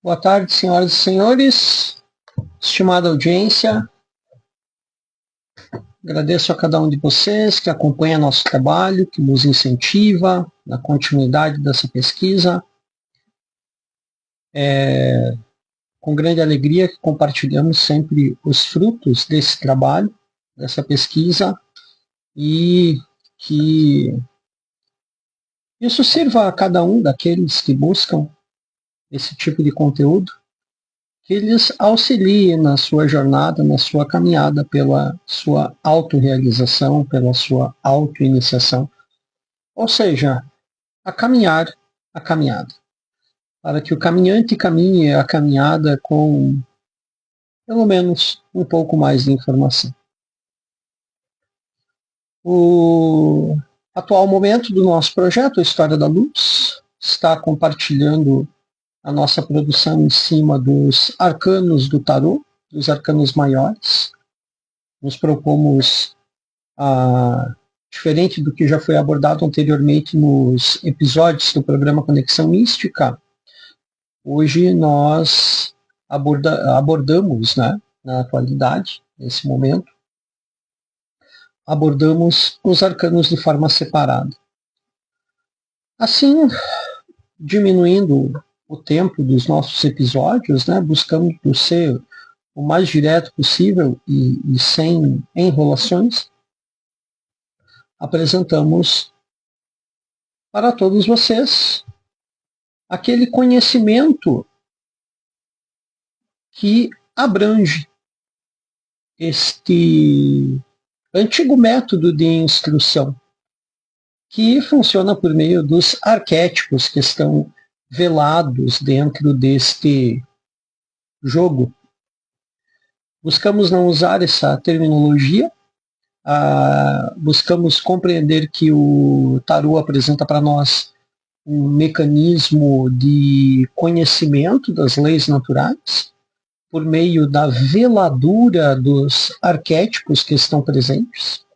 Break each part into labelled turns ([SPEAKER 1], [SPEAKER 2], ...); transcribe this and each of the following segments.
[SPEAKER 1] Boa tarde, senhoras e senhores, estimada audiência. Agradeço a cada um de vocês que acompanha nosso trabalho, que nos incentiva na continuidade dessa pesquisa. É com grande alegria que compartilhamos sempre os frutos desse trabalho, dessa pesquisa, e que isso sirva a cada um daqueles que buscam esse tipo de conteúdo, que eles auxiliem na sua jornada, na sua caminhada pela sua autorrealização, pela sua autoiniciação, ou seja, a caminhada, para que o caminhante caminhe a caminhada com pelo menos um pouco mais de informação. O atual momento do nosso projeto, a História da Luz, está compartilhando a nossa produção em cima dos arcanos do tarô, dos arcanos maiores. Nos propomos, diferente do que já foi abordado anteriormente nos episódios do programa Conexão Mística, hoje nós abordamos, na atualidade, nesse momento, abordamos os arcanos de forma separada. Assim, diminuindo o tempo dos nossos episódios, buscando ser o mais direto possível e sem enrolações, apresentamos para todos vocês aquele conhecimento que abrange este antigo método de instrução, que funciona por meio dos arquétipos que estão velados dentro deste jogo. Buscamos não usar essa terminologia, buscamos compreender que o tarô apresenta para nós um mecanismo de conhecimento das leis naturais, por meio da veladura dos arquétipos que estão presentes.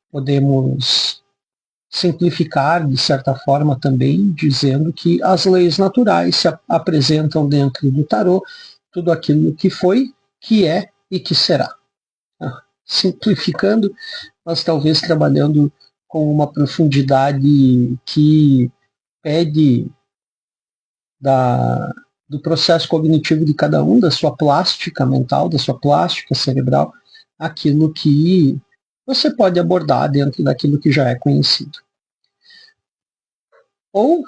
[SPEAKER 1] Podemos simplificar, de certa forma, também, dizendo que as leis naturais se apresentam dentro do tarô, tudo aquilo que foi, que é e que será. Simplificando, mas talvez trabalhando com uma profundidade que pede do processo cognitivo de cada um, da sua plástica mental, da sua plástica cerebral, aquilo que você pode abordar dentro daquilo que já é conhecido. Ou,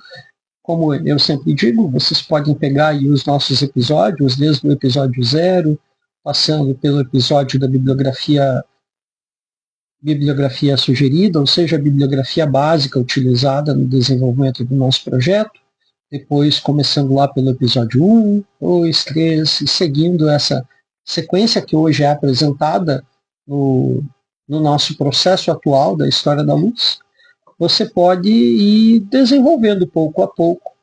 [SPEAKER 1] como eu sempre digo, vocês podem pegar aí os nossos episódios, desde o episódio 0, passando pelo episódio da bibliografia sugerida, ou seja, a bibliografia básica utilizada no desenvolvimento do nosso projeto, depois começando lá pelo episódio 1, 2, 3, e seguindo essa sequência que hoje é apresentada no nosso processo atual da História da Luz, você pode ir desenvolvendo pouco a pouco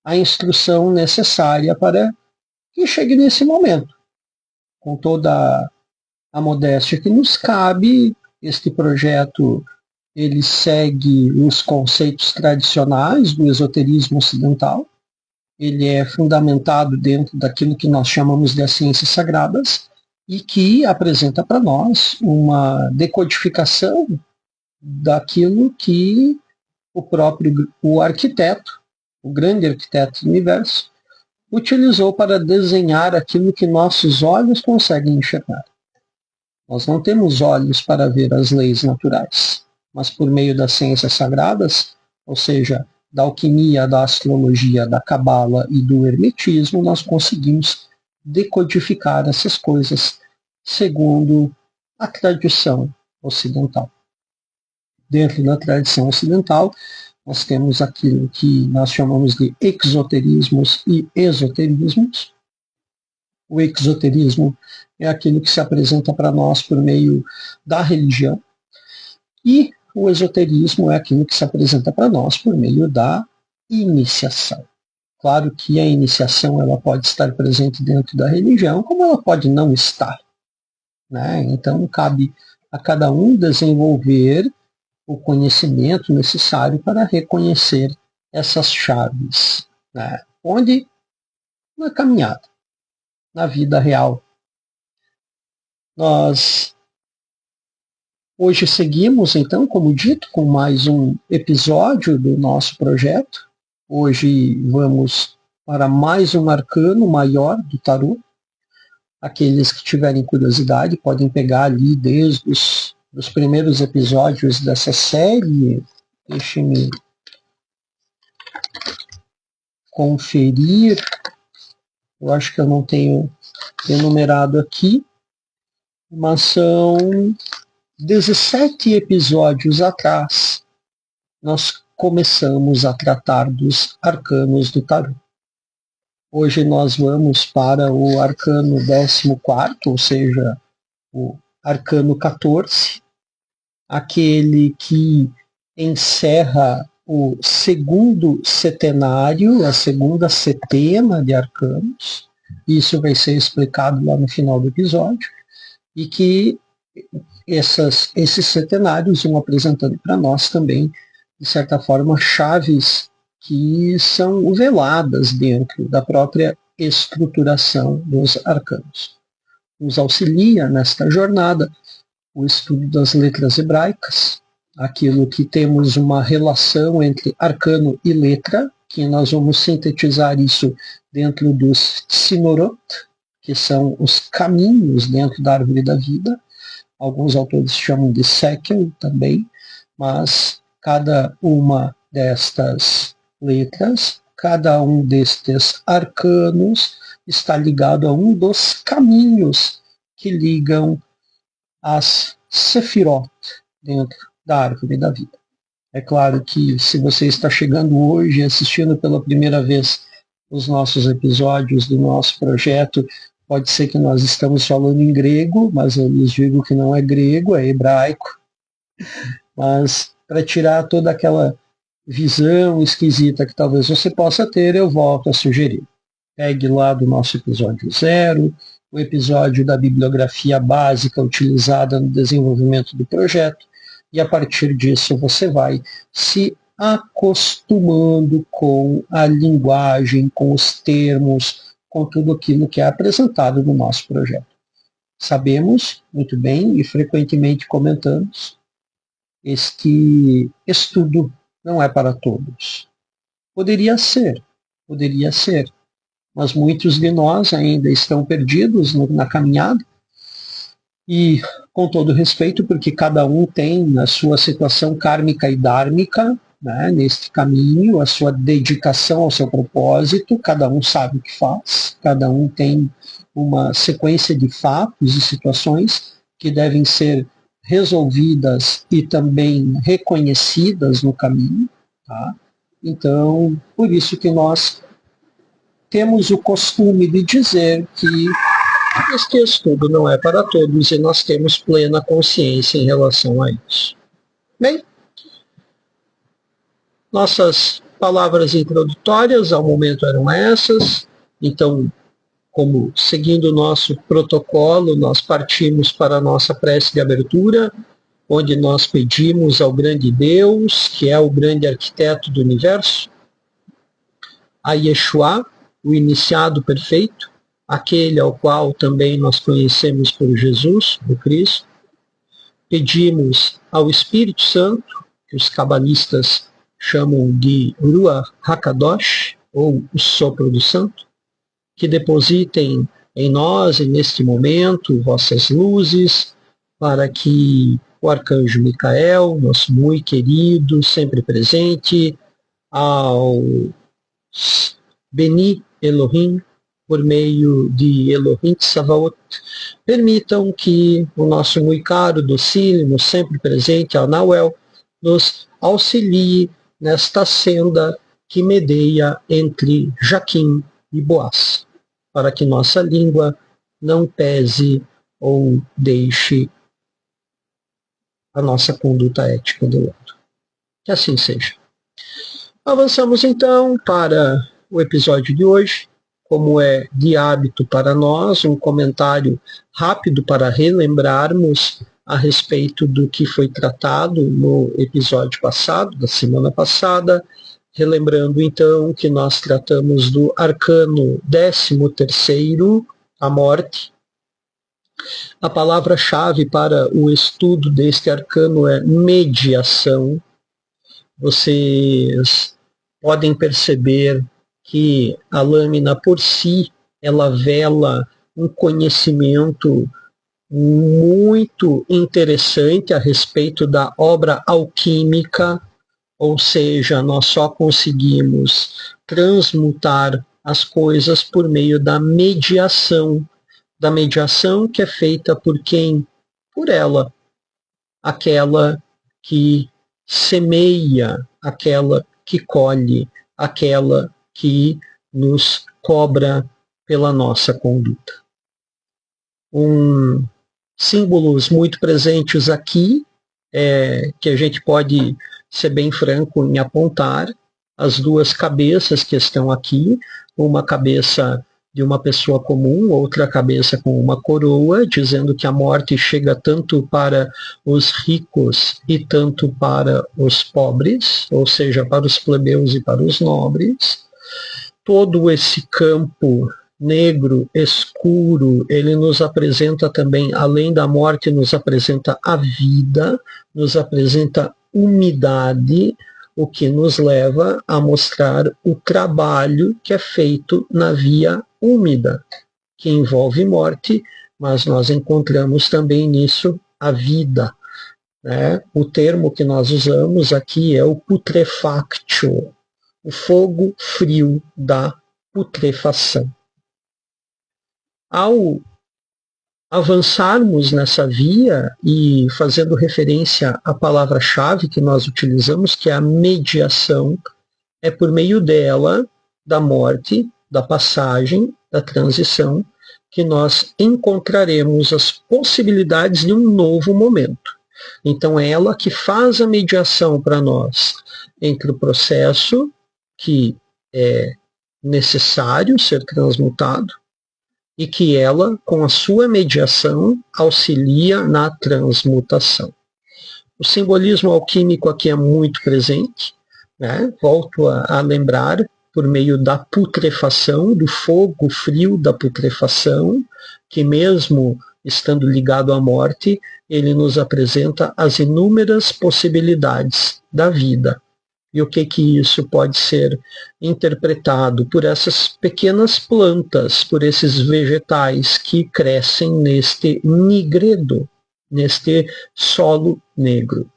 [SPEAKER 1] a instrução necessária para que chegue nesse momento. Com toda a modéstia que nos cabe, este projeto ele segue os conceitos tradicionais do esoterismo ocidental. Ele é fundamentado dentro daquilo que nós chamamos de as ciências sagradas e que apresenta para nós uma decodificação daquilo que o arquiteto, o grande arquiteto do universo, utilizou para desenhar aquilo que nossos olhos conseguem enxergar. Nós não temos olhos para ver as leis naturais, mas por meio das ciências sagradas, ou seja, da alquimia, da astrologia, da cabala e do hermetismo, nós conseguimos decodificar essas coisas segundo a tradição ocidental. Dentro da tradição ocidental, nós temos aquilo que nós chamamos de exoterismos e esoterismos. O exoterismo é aquilo que se apresenta para nós por meio da religião, e o esoterismo é aquilo que se apresenta para nós por meio da iniciação. Claro que a iniciação ela pode estar presente dentro da religião, como ela pode não estar. Então, cabe a cada um desenvolver o conhecimento necessário para reconhecer essas chaves, onde na caminhada, na vida real. Nós hoje seguimos, então, como dito, com mais um episódio do nosso projeto. Hoje vamos para mais um arcano maior do tarô. Aqueles que tiverem curiosidade podem pegar ali desde os primeiros episódios dessa série. Deixe-me conferir. Eu acho que eu não tenho enumerado aqui, mas são 17 episódios atrás nós começamos a tratar dos arcanos do tarô. Hoje nós vamos para o arcano 14º, ou seja, o arcano 14, aquele que encerra o segundo setenário, a segunda setena de arcanos. Isso vai ser explicado lá no final do episódio, e que esses setenários vão apresentando para nós também, de certa forma, chaves que são veladas dentro da própria estruturação dos arcanos. Nos auxilia nesta jornada o estudo das letras hebraicas, aquilo que temos uma relação entre arcano e letra, que nós vamos sintetizar isso dentro dos Tzinorot, que são os caminhos dentro da árvore da vida. Alguns autores chamam de Sekel também, mas cada uma destas letras, cada um destes arcanos está ligado a um dos caminhos que ligam as Sefirot dentro da árvore da vida. É claro que se você está chegando hoje assistindo pela primeira vez os nossos episódios do nosso projeto, pode ser que nós estamos falando em grego, mas eu lhes digo que não é grego, é hebraico. Mas para tirar toda aquela visão esquisita que talvez você possa ter, eu volto a sugerir. Pegue lá do nosso episódio 0, o episódio da bibliografia básica utilizada no desenvolvimento do projeto, e a partir disso você vai se acostumando com a linguagem, com os termos, com tudo aquilo que é apresentado no nosso projeto. Sabemos muito bem e frequentemente comentamos, este estudo não é para todos. Poderia ser, mas muitos de nós ainda estão perdidos na caminhada, e com todo respeito, porque cada um tem a sua situação kármica e dármica, né, neste caminho, a sua dedicação ao seu propósito, cada um sabe o que faz, cada um tem uma sequência de fatos e situações que devem ser resolvidas e também reconhecidas no caminho. Tá? Então, por isso que nós temos o costume de dizer que este estudo não é para todos e nós temos plena consciência em relação a isso. Bem, nossas palavras introdutórias ao momento eram essas. Então, como seguindo o nosso protocolo, nós partimos para a nossa prece de abertura, onde nós pedimos ao grande Deus, que é o grande arquiteto do universo, a Yeshua, o iniciado perfeito, aquele ao qual também nós conhecemos por Jesus, o Cristo. Pedimos ao Espírito Santo, que os cabalistas chamam de Ruach HaKadosh, ou o sopro do santo, que depositem em nós, e neste momento, vossas luzes, para que o arcanjo Micael, nosso muito querido, sempre presente, ao Beni Elohim, por meio de Elohim Tsavaot, permitam que o nosso muito caro, docílimo, sempre presente, Anauel, nos auxilie nesta senda que medeia entre Jaquim e Boaz, para que nossa língua não pese ou deixe a nossa conduta ética do lado. Que assim seja. Avançamos então para o episódio de hoje. Como é de hábito para nós, um comentário rápido para relembrarmos a respeito do que foi tratado no episódio passado, da semana passada, Relembrando então que nós tratamos do arcano 13º, a morte. A palavra-chave para o estudo deste arcano é mediação. Vocês podem perceber que a lâmina por si, ela vela um conhecimento muito interessante a respeito da obra alquímica, ou seja, nós só conseguimos transmutar as coisas por meio da mediação que é feita por quem? Por ela, aquela que semeia, aquela que colhe, aquela que nos cobra pela nossa conduta. Símbolos muito presentes aqui, que a gente pode ser bem franco em apontar, as duas cabeças que estão aqui, uma cabeça de uma pessoa comum, outra cabeça com uma coroa, dizendo que a morte chega tanto para os ricos e tanto para os pobres, ou seja, para os plebeus e para os nobres. Todo esse campo negro, escuro, ele nos apresenta também, além da morte, nos apresenta a vida, nos apresenta umidade, o que nos leva a mostrar o trabalho que é feito na via úmida, que envolve morte, mas nós encontramos também nisso a vida. Né? O termo que nós usamos aqui é o putrefactio, o fogo frio da putrefação. Ao avançarmos nessa via e fazendo referência à palavra-chave que nós utilizamos, que é a mediação, é por meio dela, da morte, da passagem, da transição, que nós encontraremos as possibilidades de um novo momento. Então é ela que faz a mediação para nós entre o processo que é necessário ser transmutado e que ela, com a sua mediação, auxilia na transmutação. O simbolismo alquímico aqui é muito presente, né? Volto a lembrar, por meio da putrefação, do fogo frio da putrefação, que mesmo estando ligado à morte, ele nos apresenta as inúmeras possibilidades da vida. E o que isso pode ser interpretado por essas pequenas plantas, por esses vegetais que crescem neste nigredo, neste solo negro.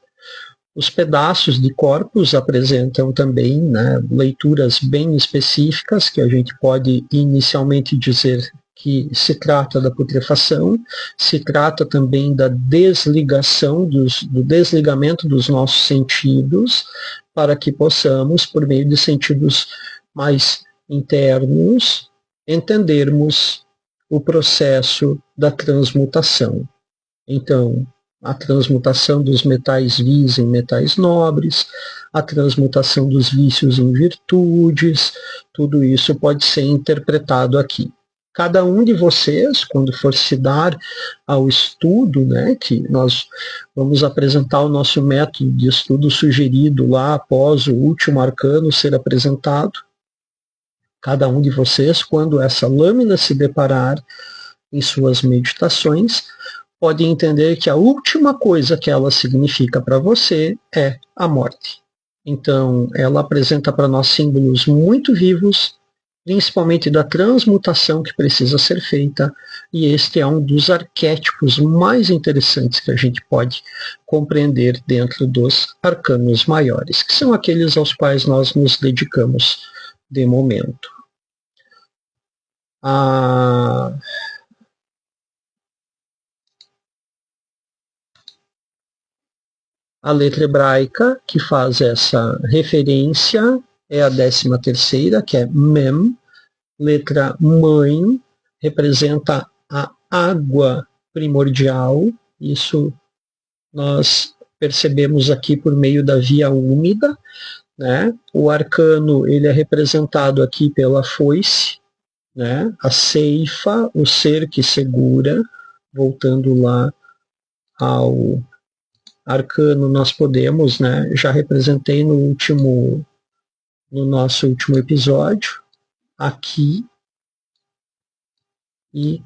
[SPEAKER 1] Os pedaços de corpos apresentam também, né, leituras bem específicas, que a gente pode inicialmente dizer que se trata da putrefação, se trata também da desligação, do desligamento dos nossos sentidos, para que possamos, por meio de sentidos mais internos, entendermos o processo da transmutação. Então, a transmutação dos metais vis em metais nobres, a transmutação dos vícios em virtudes, tudo isso pode ser interpretado aqui. Cada um de vocês, quando for se dar ao estudo, né, que nós vamos apresentar o nosso método de estudo sugerido lá após o último arcano ser apresentado, cada um de vocês, quando essa lâmina se deparar em suas meditações, pode entender que a última coisa que ela significa para você é a morte. Então, ela apresenta para nós símbolos muito vivos, principalmente da transmutação que precisa ser feita, e este é um dos arquétipos mais interessantes que a gente pode compreender dentro dos arcanos maiores, que são aqueles aos quais nós nos dedicamos de momento. A letra hebraica que faz essa referência é a 13ª, que é Mem. Letra mãe representa a água primordial. Isso nós percebemos aqui por meio da via úmida, né? O arcano ele é representado aqui pela foice, né? A ceifa, o ser que segura. Voltando lá ao arcano, nós podemos, né? Já representei no último no nosso último episódio, aqui e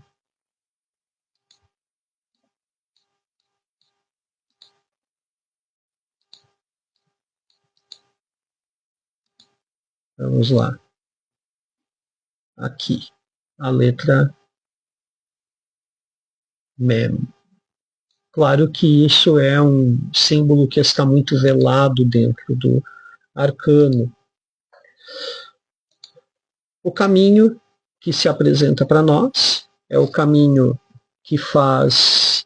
[SPEAKER 1] vamos lá. Aqui, a letra Mem. Claro que isso é um símbolo que está muito velado dentro do arcano. O caminho que se apresenta para nós é o caminho que faz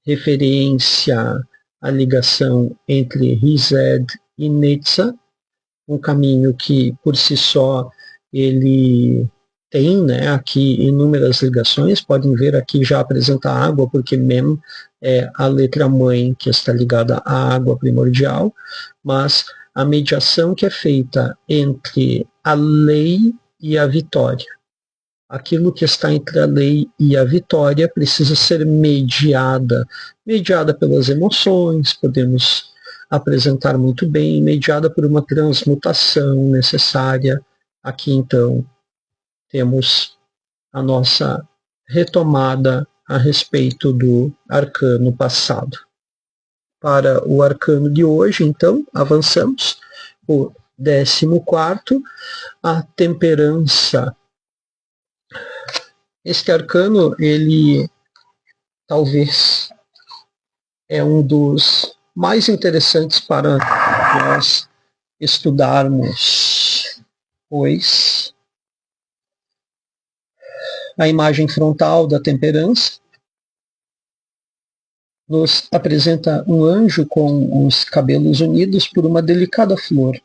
[SPEAKER 1] referência à ligação entre Rized e Netza, um caminho que por si só ele tem, né, aqui inúmeras ligações. Podem ver aqui já apresenta água, porque Mem é a letra mãe que está ligada à água primordial, mas a mediação que é feita entre a lei e a vitória. Aquilo que está entre a lei e a vitória precisa ser mediada pelas emoções, podemos apresentar muito bem, mediada por uma transmutação necessária. Aqui então temos a nossa retomada a respeito do arcano passado. Para o arcano de hoje, então, avançamos. O 14º, a temperança. Este arcano, ele talvez é um dos mais interessantes para nós estudarmos, pois a imagem frontal da temperança nos apresenta um anjo com os cabelos unidos por uma delicada flor.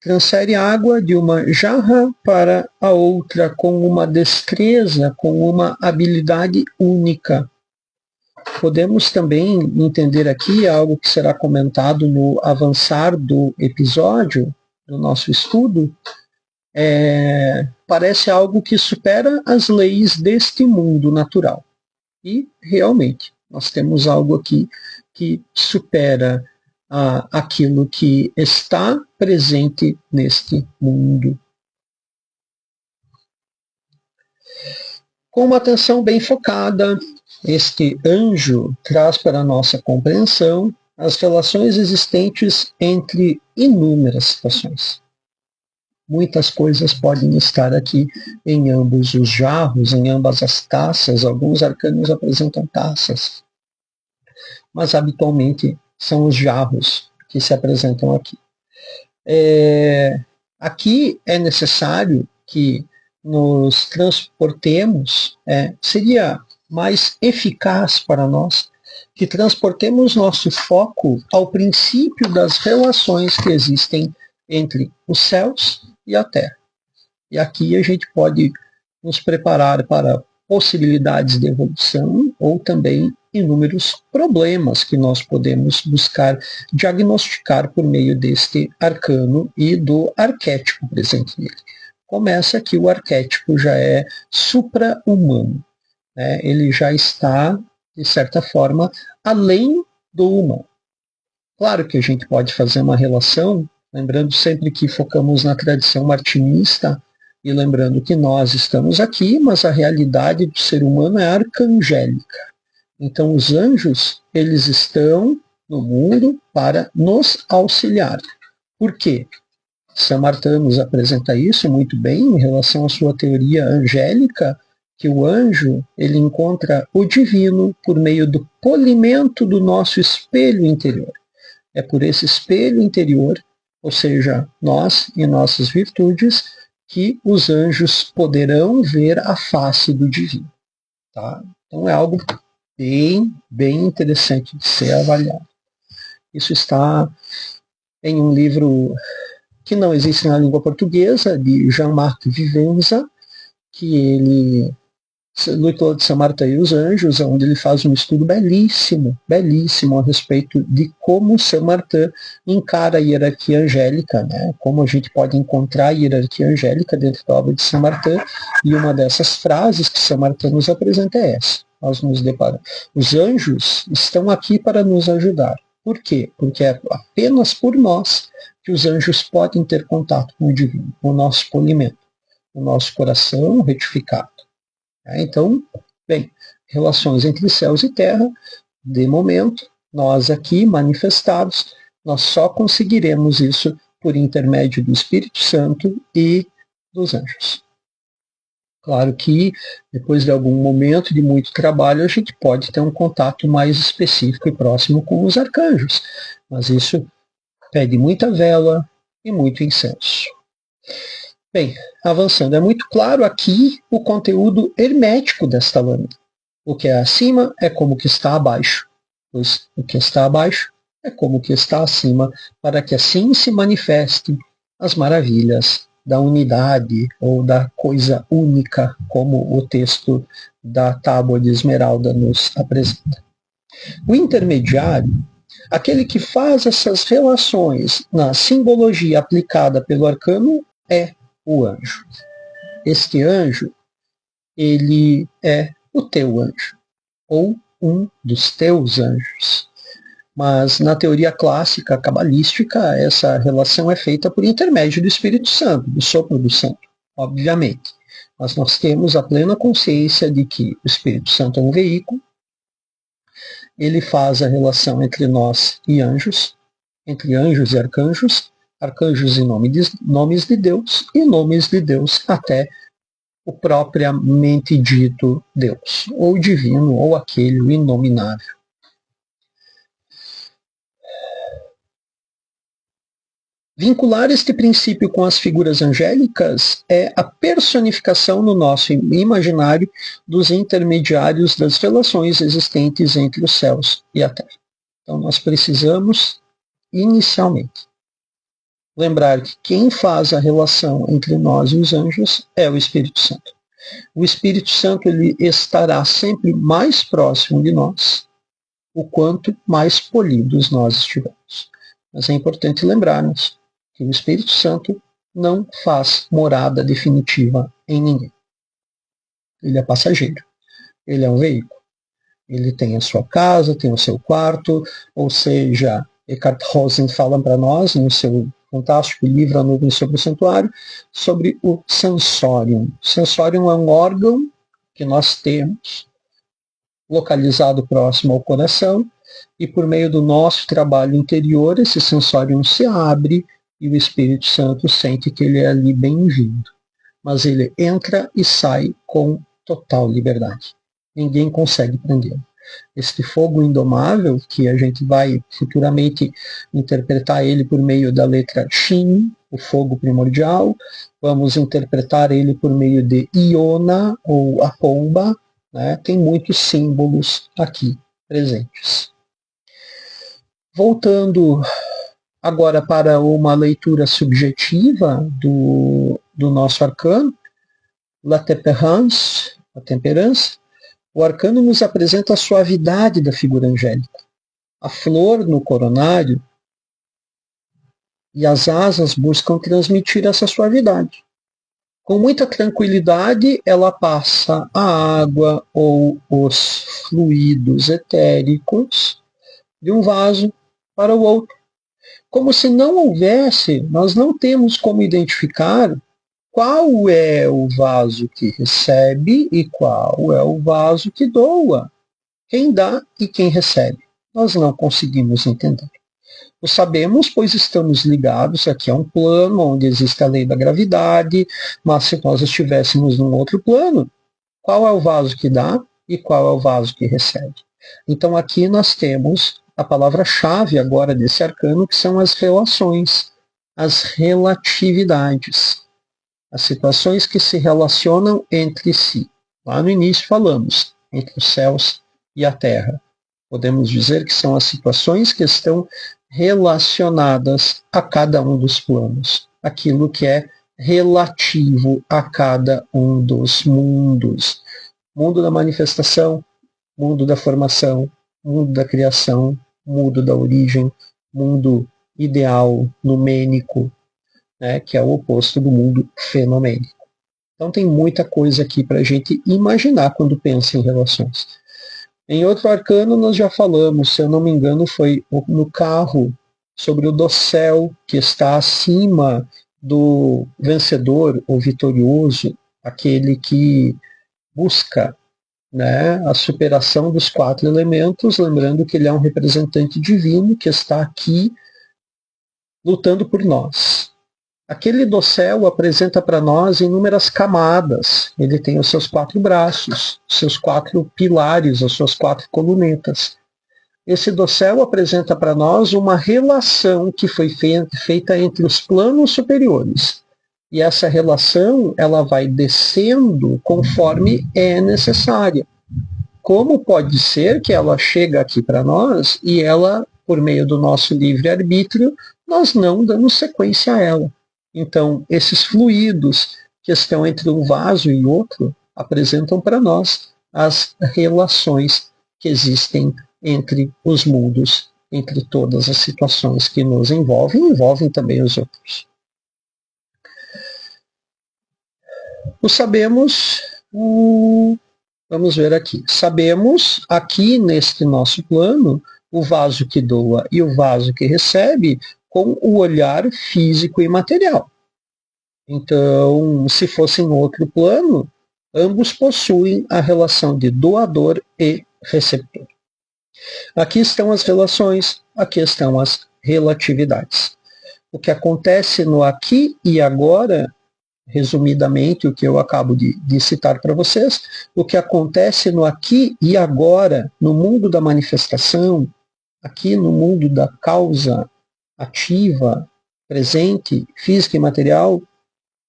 [SPEAKER 1] Transfere água de uma jarra para a outra com uma destreza, com uma habilidade única. Podemos também entender aqui algo que será comentado no avançar do episódio, do nosso estudo, parece algo que supera as leis deste mundo natural. E, realmente, nós temos algo aqui que supera aquilo que está presente neste mundo. Com uma atenção bem focada, este anjo traz para a nossa compreensão as relações existentes entre inúmeras situações. Muitas coisas podem estar aqui em ambos os jarros, em ambas as taças. Alguns arcanos apresentam taças, mas habitualmente são os jarros que se apresentam aqui. Aqui é necessário que nos transportemos, seria mais eficaz para nós que transportemos nosso foco ao princípio das relações que existem entre os céus e a terra. E aqui a gente pode nos preparar para possibilidades de evolução ou também inúmeros problemas que nós podemos buscar diagnosticar por meio deste arcano e do arquétipo presente nele. Começa que o arquétipo já é supra-humano, né? Ele já está, de certa forma, além do humano. Claro que a gente pode fazer uma relação, lembrando sempre que focamos na tradição martinista, e lembrando que nós estamos aqui, mas a realidade do ser humano é arcangélica. Então os anjos, eles estão no mundo para nos auxiliar. Por quê? Saint-Martin nos apresenta isso muito bem em relação à sua teoria angélica, que o anjo ele encontra o divino por meio do polimento do nosso espelho interior. É por esse espelho interior, ou seja, nós e nossas virtudes, que os anjos poderão ver a face do divino. Tá? Então é algo bem interessante de ser avaliado. Isso está em um livro que não existe na língua portuguesa, de Jean-Marc Vivenza, que ele lutou de Saint-Martin e os Anjos, onde ele faz um estudo belíssimo a respeito de como Saint-Martin encara a hierarquia angélica, né? Como a gente pode encontrar a hierarquia angélica dentro da obra de Saint-Martin, e uma dessas frases que Saint-Martin nos apresenta é essa. Nós nos deparamos. Os anjos estão aqui para nos ajudar. Por quê? Porque é apenas por nós que os anjos podem ter contato com o divino, com o nosso polimento, o nosso coração retificado. Então, bem, relações entre céus e terra, de momento, nós aqui manifestados, nós só conseguiremos isso por intermédio do Espírito Santo e dos anjos. Claro que depois de algum momento de muito trabalho, a gente pode ter um contato mais específico e próximo com os arcanjos, mas isso pede muita vela e muito incenso. Bem, avançando, é muito claro aqui o conteúdo hermético desta lâmina. O que é acima é como o que está abaixo, pois o que está abaixo é como o que está acima, para que assim se manifestem as maravilhas da unidade ou da coisa única, como o texto da Tábua de Esmeralda nos apresenta. O intermediário, aquele que faz essas relações na simbologia aplicada pelo arcano, é o anjo. Este anjo, ele é o teu anjo, ou um dos teus anjos. Mas na teoria clássica cabalística, essa relação é feita por intermédio do Espírito Santo, do sopro do Santo, obviamente. Mas nós temos a plena consciência de que o Espírito Santo é um veículo, ele faz a relação entre nós e anjos, entre anjos e arcanjos, arcanjos em nomes de Deus, e nomes de Deus até o propriamente dito Deus, ou divino, ou aquele o inominável. Vincular este princípio com as figuras angélicas é a personificação no nosso imaginário dos intermediários das relações existentes entre os céus e a terra. Então nós precisamos, inicialmente, lembrar que quem faz a relação entre nós e os anjos é o Espírito Santo. O Espírito Santo ele estará sempre mais próximo de nós, o quanto mais polidos nós estivermos. Mas é importante lembrarmos que o Espírito Santo não faz morada definitiva em ninguém. Ele é passageiro, ele é um veículo. Ele tem a sua casa, tem o seu quarto, ou seja, Eckhart Rosen fala para nós, no seu fantástico livro A Nuvem sobre o Santuário, sobre o sensorium. O sensorium é um órgão que nós temos, localizado próximo ao coração, e por meio do nosso trabalho interior, esse sensorium se abre e o Espírito Santo sente que ele é ali bem-vindo. Mas ele entra e sai com total liberdade. Ninguém consegue prendê-lo. Este fogo indomável, que a gente vai futuramente interpretar ele por meio da letra Shin, o fogo primordial, vamos interpretar ele por meio de Iona, ou a pomba, né? Tem muitos símbolos aqui presentes. Voltando agora para uma leitura subjetiva do nosso arcano, La Tempérance, a temperança, o arcano nos apresenta a suavidade da figura angélica. A flor no coronário e as asas buscam transmitir essa suavidade. Com muita tranquilidade, ela passa a água ou os fluidos etéricos de um vaso para o outro. Como se não houvesse, nós não temos como identificar qual é o vaso que recebe e qual é o vaso que doa. Quem dá e quem recebe. Nós não conseguimos entender. O sabemos, pois estamos ligados aqui a um plano onde existe a lei da gravidade, mas se nós estivéssemos num outro plano, qual é o vaso que dá e qual é o vaso que recebe? Então aqui nós temos a palavra-chave agora desse arcano, que são as relações, as relatividades, as situações que se relacionam entre si. Lá no início falamos entre os céus e a terra. Podemos dizer que são as situações que estão relacionadas a cada um dos planos, aquilo que é relativo a cada um dos mundos. Mundo da manifestação, mundo da formação, mundo da criação, mundo da origem, mundo ideal, numênico, né, que é o oposto do mundo fenomênico. Então tem muita coisa aqui para a gente imaginar quando pensa em relações. Em outro arcano nós já falamos, se eu não me engano, foi no carro, sobre o dossel que está acima do vencedor ou vitorioso, aquele que busca, né, a superação dos 4 elementos, lembrando que ele é um representante divino que está aqui lutando por nós. Aquele dossel apresenta para nós inúmeras camadas. Ele tem os seus 4 braços, seus 4 pilares, as suas 4 colunetas. Esse dossel apresenta para nós uma relação que foi feita entre os planos superiores. E essa relação ela vai descendo conforme é necessária. Como pode ser que ela chega aqui para nós e ela, por meio do nosso livre-arbítrio, nós não damos sequência a ela. Então, esses fluidos que estão entre um vaso e outro apresentam para nós as relações que existem entre os mundos, entre todas as situações que nos envolvem e envolvem também os outros. O sabemos, vamos ver aqui, sabemos aqui neste nosso plano o vaso que doa e o vaso que recebe com o olhar físico e material. Então, se fosse em outro plano, ambos possuem a relação de doador e receptor. Aqui estão as relações, aqui estão as relatividades. O que acontece no aqui e agora, resumidamente, o que eu acabo de citar para vocês, o que acontece no aqui e agora, no mundo da manifestação, aqui no mundo da causa ativa, presente, física e material,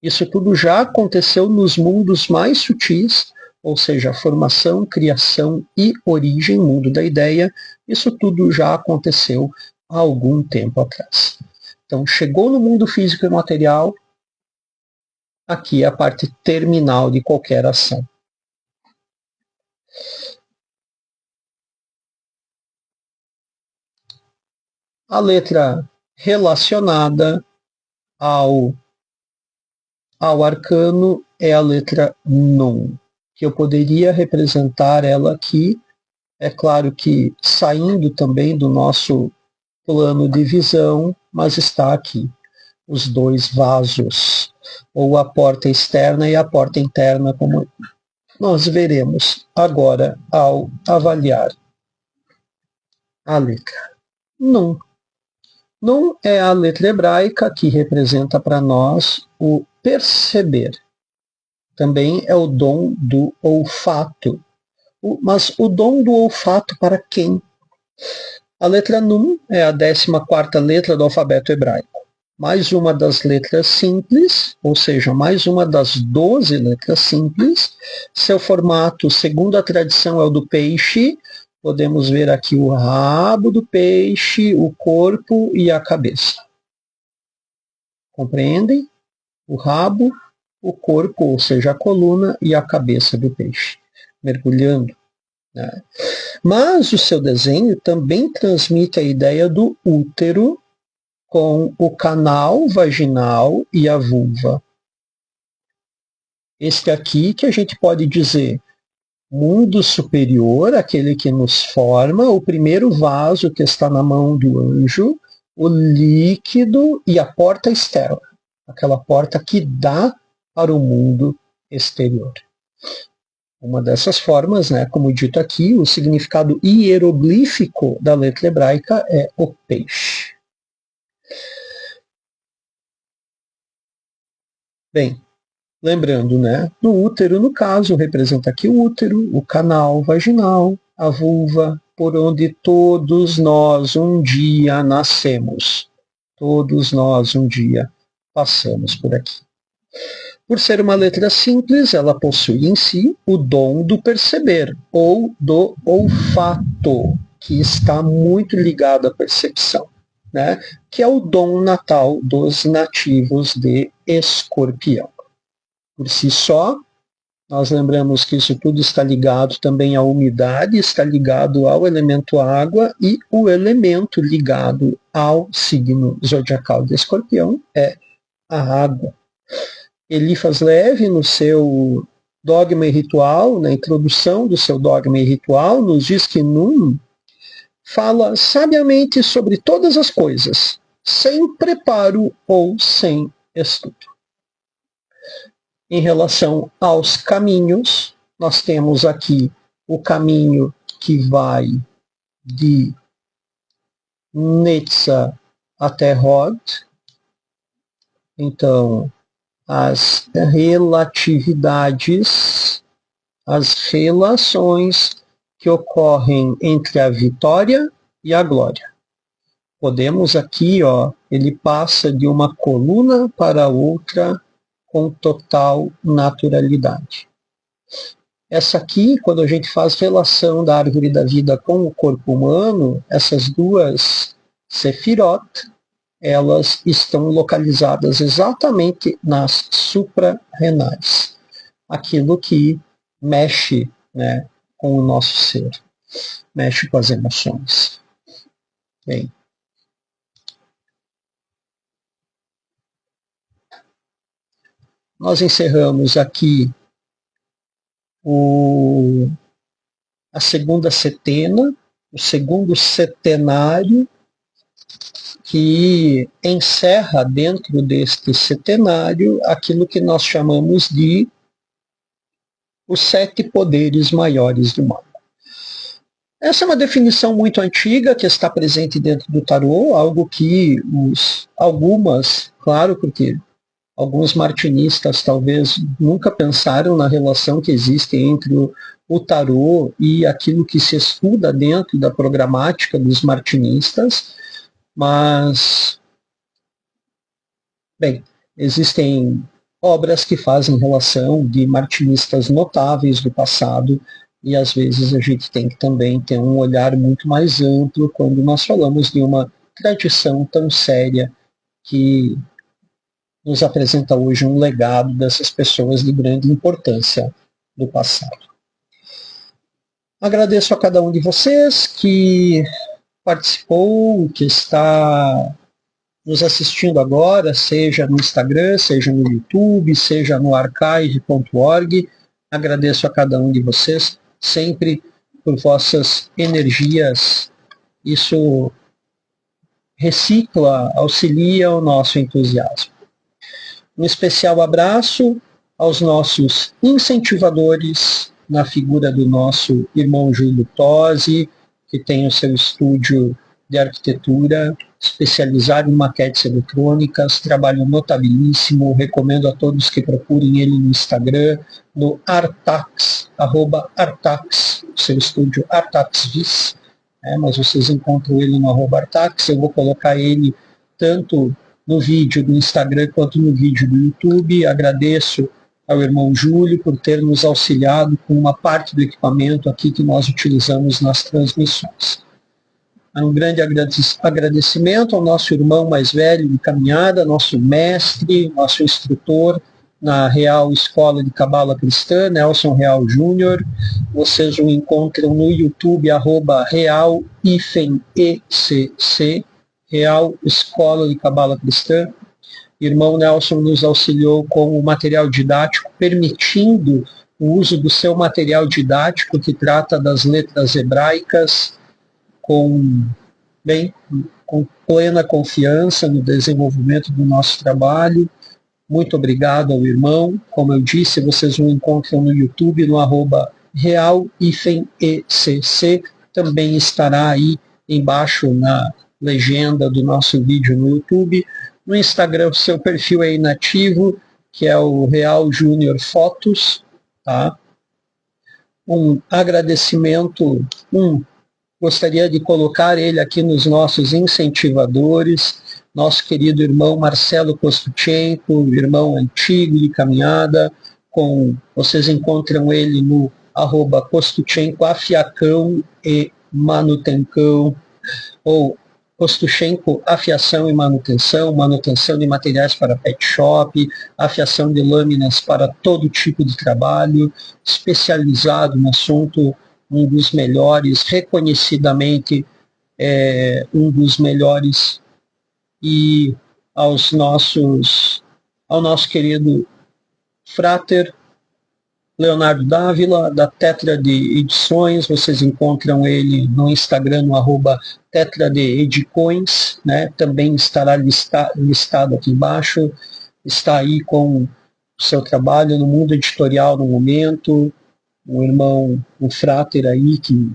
[SPEAKER 1] isso tudo já aconteceu nos mundos mais sutis, ou seja, formação, criação e origem, mundo da ideia, isso tudo já aconteceu há algum tempo atrás. Então, chegou no mundo físico e material, aqui é a parte terminal de qualquer ação. A letra relacionada ao arcano é a letra Nun, que eu poderia representar ela aqui, é claro que saindo também do nosso plano de visão, mas está aqui, os 2 vasos, ou a porta externa e a porta interna, como nós veremos agora ao avaliar a letra Nun. Nun é a letra hebraica que representa para nós o perceber. Também é o dom do olfato. Mas o dom do olfato para quem? A letra Nun é a 14ª letra do alfabeto hebraico. Mais uma das letras simples, ou seja, mais uma das 12 letras simples. Seu formato, segundo a tradição, é o do peixe. Podemos ver aqui o rabo do peixe, o corpo e a cabeça. Compreendem? O rabo, o corpo, ou seja, a coluna e a cabeça do peixe, mergulhando. Né? Mas o seu desenho também transmite a ideia do útero com o canal vaginal e a vulva. Este aqui que a gente pode dizer mundo superior, aquele que nos forma, o primeiro vaso que está na mão do anjo, o líquido e a porta externa, aquela porta que dá para o mundo exterior. Uma dessas formas, né, como dito aqui, o significado hieroglífico da letra hebraica é o peixe. Bem, lembrando, né, no útero, no caso, representa aqui o útero, o canal vaginal, a vulva, por onde todos nós um dia nascemos. Todos nós um dia passamos por aqui. Por ser uma letra simples, ela possui em si o dom do perceber, ou do olfato, que está muito ligado à percepção, né? Que é o dom natal dos nativos de Escorpião. Por si só, nós lembramos que isso tudo está ligado também à umidade, está ligado ao elemento água, e o elemento ligado ao signo zodiacal de Escorpião é a água. Elifas Levi, no seu Dogma e Ritual, na introdução do seu Dogma e Ritual, nos diz que Num fala sabiamente sobre todas as coisas, sem preparo ou sem estudo. Em relação aos caminhos, nós temos aqui o caminho que vai de Netza até Rod. Então, as relatividades, as relações que ocorrem entre a vitória e a glória. Podemos aqui, ele passa de uma coluna para outra com total naturalidade. Essa aqui, quando a gente faz relação da árvore da vida com o corpo humano, essas duas sefirot, elas estão localizadas exatamente nas suprarrenais. Aquilo que mexe, né, com o nosso ser, mexe com as emoções. Bem, nós encerramos aqui a segunda setena, o segundo setenário, que encerra dentro deste setenário aquilo que nós chamamos de os 7 poderes maiores do mal. Essa é uma definição muito antiga que está presente dentro do tarô, algo que claro, porque alguns martinistas talvez nunca pensaram na relação que existe entre o tarô e aquilo que se estuda dentro da programática dos martinistas, mas, bem, existem obras que fazem relação de martinistas notáveis do passado, e às vezes a gente tem que também ter um olhar muito mais amplo quando nós falamos de uma tradição tão séria que nos apresenta hoje um legado dessas pessoas de grande importância do passado. Agradeço a cada um de vocês que participou, que está nos assistindo agora, seja no Instagram, seja no YouTube, seja no archive.org. Agradeço a cada um de vocês sempre por vossas energias. Isso recicla, auxilia o nosso entusiasmo. Um especial abraço aos nossos incentivadores, na figura do nosso irmão Júlio Tosi, que tem o seu estúdio de arquitetura, especializado em maquetes eletrônicas, trabalho notabilíssimo, recomendo a todos que procurem ele no Instagram, no Artax, @Artax, seu estúdio ArtaxVis, mas vocês encontram ele no @Artax, eu vou colocar ele tanto no vídeo do Instagram quanto no vídeo do YouTube. Agradeço ao irmão Júlio por ter nos auxiliado com uma parte do equipamento aqui que nós utilizamos nas transmissões. Um grande agradecimento ao nosso irmão mais velho de caminhada, nosso mestre, nosso instrutor na Real Escola de Cabala Cristã, Nelson Real Júnior. Vocês o encontram no YouTube, @Real-ECC, Real Escola de Cabala Cristã. Irmão Nelson nos auxiliou com o material didático, permitindo o uso do seu material didático que trata das letras hebraicas com plena confiança no desenvolvimento do nosso trabalho. Muito obrigado ao irmão. Como eu disse, vocês o encontram no YouTube, no @Real-ECC. Também estará aí embaixo na legenda do nosso vídeo no YouTube. No Instagram, o seu perfil é inativo, que é o Real Júnior Fotos. Tá? Um agradecimento, gostaria de colocar ele aqui nos nossos incentivadores, nosso querido irmão Marcelo Kostuchenko, irmão antigo de caminhada, vocês encontram ele no @Kostuchenko Afiacão e Manutencão, ou Kostuchenko Afiação e manutenção de materiais para pet shop, afiação de lâminas para todo tipo de trabalho, especializado no assunto, um dos melhores, reconhecidamente um dos melhores, e ao nosso querido Frater Leonardo Dávila, da Tetra de Edições. Vocês encontram ele no Instagram, no @Tetra de Edicoins, né? Também estará listado aqui embaixo. Está aí com o seu trabalho no mundo editorial no momento. Um irmão, um fráter aí, que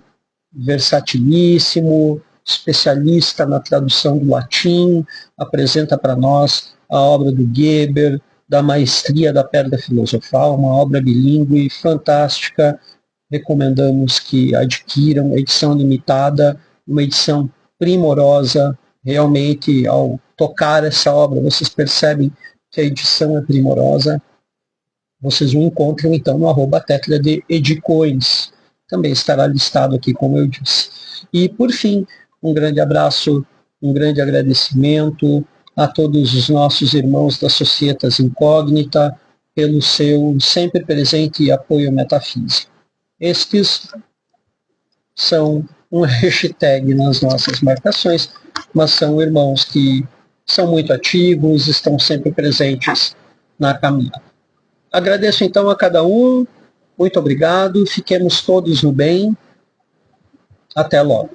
[SPEAKER 1] versatilíssimo, especialista na tradução do latim, apresenta para nós a obra do Geber, da Maestria da Pedra Filosofal, uma obra bilíngue fantástica. Recomendamos que adquiram, edição limitada, uma edição primorosa. Realmente, ao tocar essa obra, vocês percebem que a edição é primorosa. Vocês o encontram então no @Tetra de Edicoins. Também estará listado aqui, como eu disse. E por fim, um grande abraço, um grande agradecimento a todos os nossos irmãos da Societas Incógnita pelo seu sempre presente apoio metafísico. Estes são um hashtag nas nossas marcações, mas são irmãos que são muito ativos, estão sempre presentes na caminhada. Agradeço então a cada um, muito obrigado, fiquemos todos no bem, até logo.